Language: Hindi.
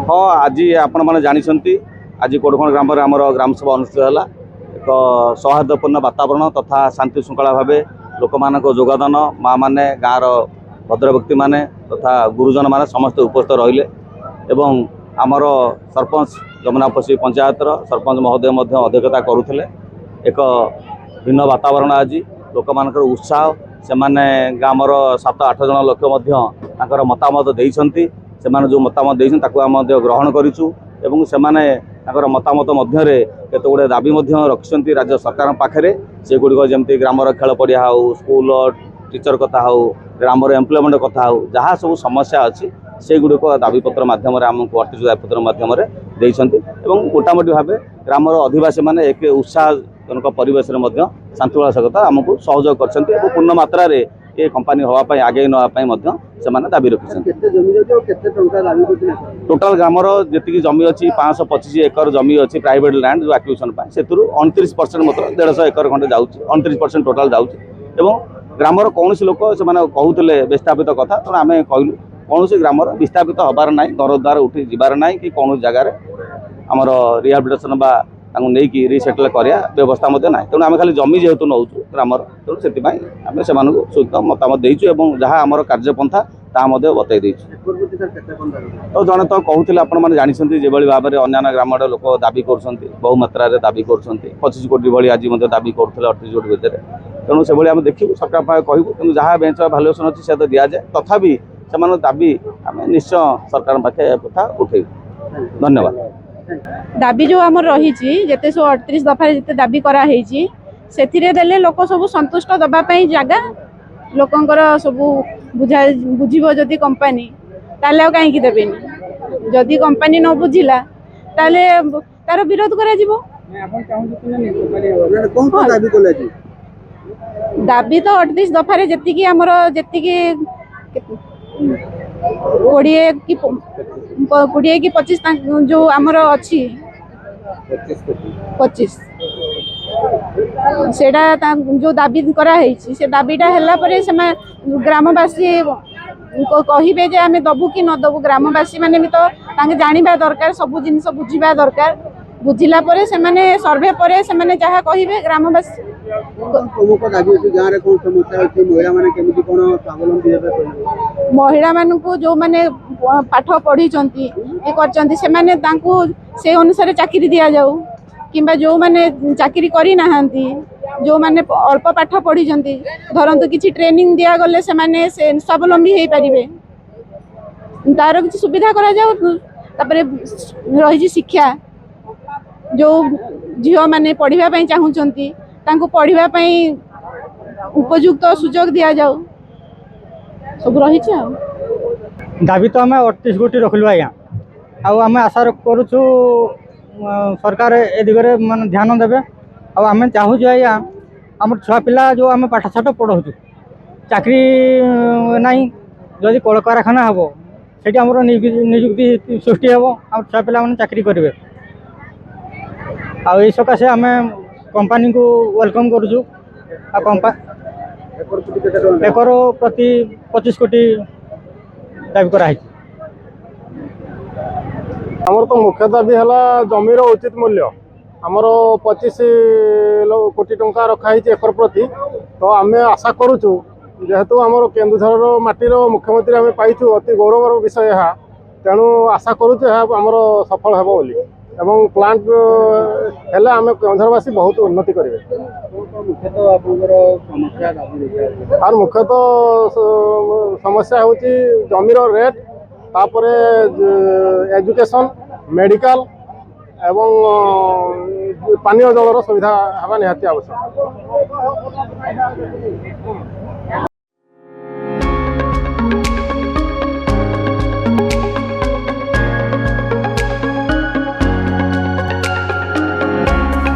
हाँ आज आपण मैंने जानते आज कोड़खण ग्राम आमर ग्राम सभा अनुष्ठित है एक सौहार्दपूर्ण वातावरण तथा शांति श्रृंखला भाव लोक मान योगदान माँ मैंने गाँव भद्र व्यक्ति मैंने तथा गुरुजन मैंने समस्त उपस्थित रहिले एवं आमर सरपंच जमुनापसी पंचायतर सरपंच महोदय अध्यक्षता करुले एक भिन्न वातावरण आज लोक मान उत्साह से माने ग्रामर 7-8 जन लोक मतामत देइछंती से जो मतामत देइछन ताकू आम ग्रहण करिछु एवं से माने मतामत मध्य केत गुड़े दाबी रखिंट राज्य सरकार पाखे से गुड़िक जमी ग्रामर खेल पड़िया हो स्कूल टीचर कथा हो ग्रामर एम्प्लॉयमेंट कथा हो जहाँ सब समस्या अच्छी से गुड़िक दाबीपत्र मध्यम आमको अटिज दाबीपत्र मध्यम मोटामोटी भाव ग्रामर अधिवासी मैंने एक उत्साहजनक परिवेश शांतिपूर्ण सहित आमको सहयोग कर पूर्ण मात्रा ये कंपानी हाँपाई आगे नापी दाबी रखी टोटाल ग्रामर जी जमी अच्छी 525 एकर जमी अच्छी प्राइवेट लैंड जो एक्विजिशन से 29% मतलब 150 एकर खंडे जाऊँगी 29% टोटाल जाऊँगी ग्रामर कौन लोक से कहते विस्थापित कथा तेणु आम कहलु कौन ग्रामर विस्थापित हबार ना घर द्वार उठी जबार ना कि कौन जगार आमर रिहाबिलिटेशन नहीं रिसेटल करा व्यवस्था ना तेणु आम खाली जमी जेहेतु नौ ग्रामर तेणु से सहित मतामत देचु जहाँ आमर कार्यपंथा ता बतई देचु तो जड़े तो कहते आपने जानते जो भाव में अन्य ग्राम लोक दाबी कर बहु मात्रा दाबी कर 25 कोटी भाई आज दाबी करुले 38 कोटी भितर तेणु से आम देखू सरकार पाखे कहूँ कि जहाँ बेंच भालुएसन अच्छी से दि जाए तथापि से दाबी आम निश्चय सरकार पाखे कथा उठे धन्यवाद दाबी जो आम रही जिते सब 38 दफा जिते दाबी कराई से देले लोक सब संतुष्ट दवापाई जगह लोकंकर सब बुझा बुझीबो जदि कंपनी ताले कहीं देवेनी जदि कंपनी न बुझिला ताले तार विरोध करा जिवो दाबी तो 38 दफारे जेतिकी हमर जेतिकी 20 कि 25 जो आमर अच्छी 25 सेटा जो दाबी कराई से दाबीटा है ग्रामवासी कहे जे आम दबु कि न दबु ग्रामवासी मैंने भी तो जाना दरकार सब जिन बुझा दरकार बुझिला परे से माने सर्वे परे से माने जहाँ कहिबे ग्रामवासी महिला मानू जो माने पाठ पढ़ी से माने तांकू से अनुसार चाकरी दिया जाऊ किंबा जो माने चाकरी करी नाहंती जो माने अल्प पाठ पढ़ी धरंतु किसी ट्रेनिंग दिया गले से माने से स्वावलंबी हो पारिबे तार किसी सुविधा करा जाऊ तापरे रही शिक्षा जो झील माने पढ़िबा पई चाहूचंती तांको पढ़िबा पई उपयुक्त सुजोग दिया जाऊ सब रही दाबी तो आम 38 कोटी रखलु आज्ञा आम आशा करुचु सरकार ए दिगरे मान ध्यान देवे आम चाहूँ आज्ञा आम छुआ पिला जो आम पाठशाठ पढ़ाऊँ चाकरी नहीं जदि कल कारखाना हम से निजुक्ति सृष्टि हम आम छुआ पिला चाकरी करेंगे आई सकाशे आम कंपानी को वेलकम करुचु एकर प्रति 25 कोटी दाबी कराई आमर तो मुख्य दाबी है जमीर उचित मूल्य आमर 25 कोटी टंका रखाई एकर प्रति तो आम आशा करुचु जेहेतु आमर केन्दुझर माटीर मुख्यमंत्री आम पाइचु अति गौरवर विषय है तेणु आशा करुचु आमर सफल हे बोली एवं प्लांट हेले आम केन्दुझरवासी बहुत उन्नति करेंगे और मुख्यतः समस्या हूँ जमीर रेट तापरे एजुकेशन मेडिकल एवं पानीय जलर सुविधा हवा निहाती आवश्यक।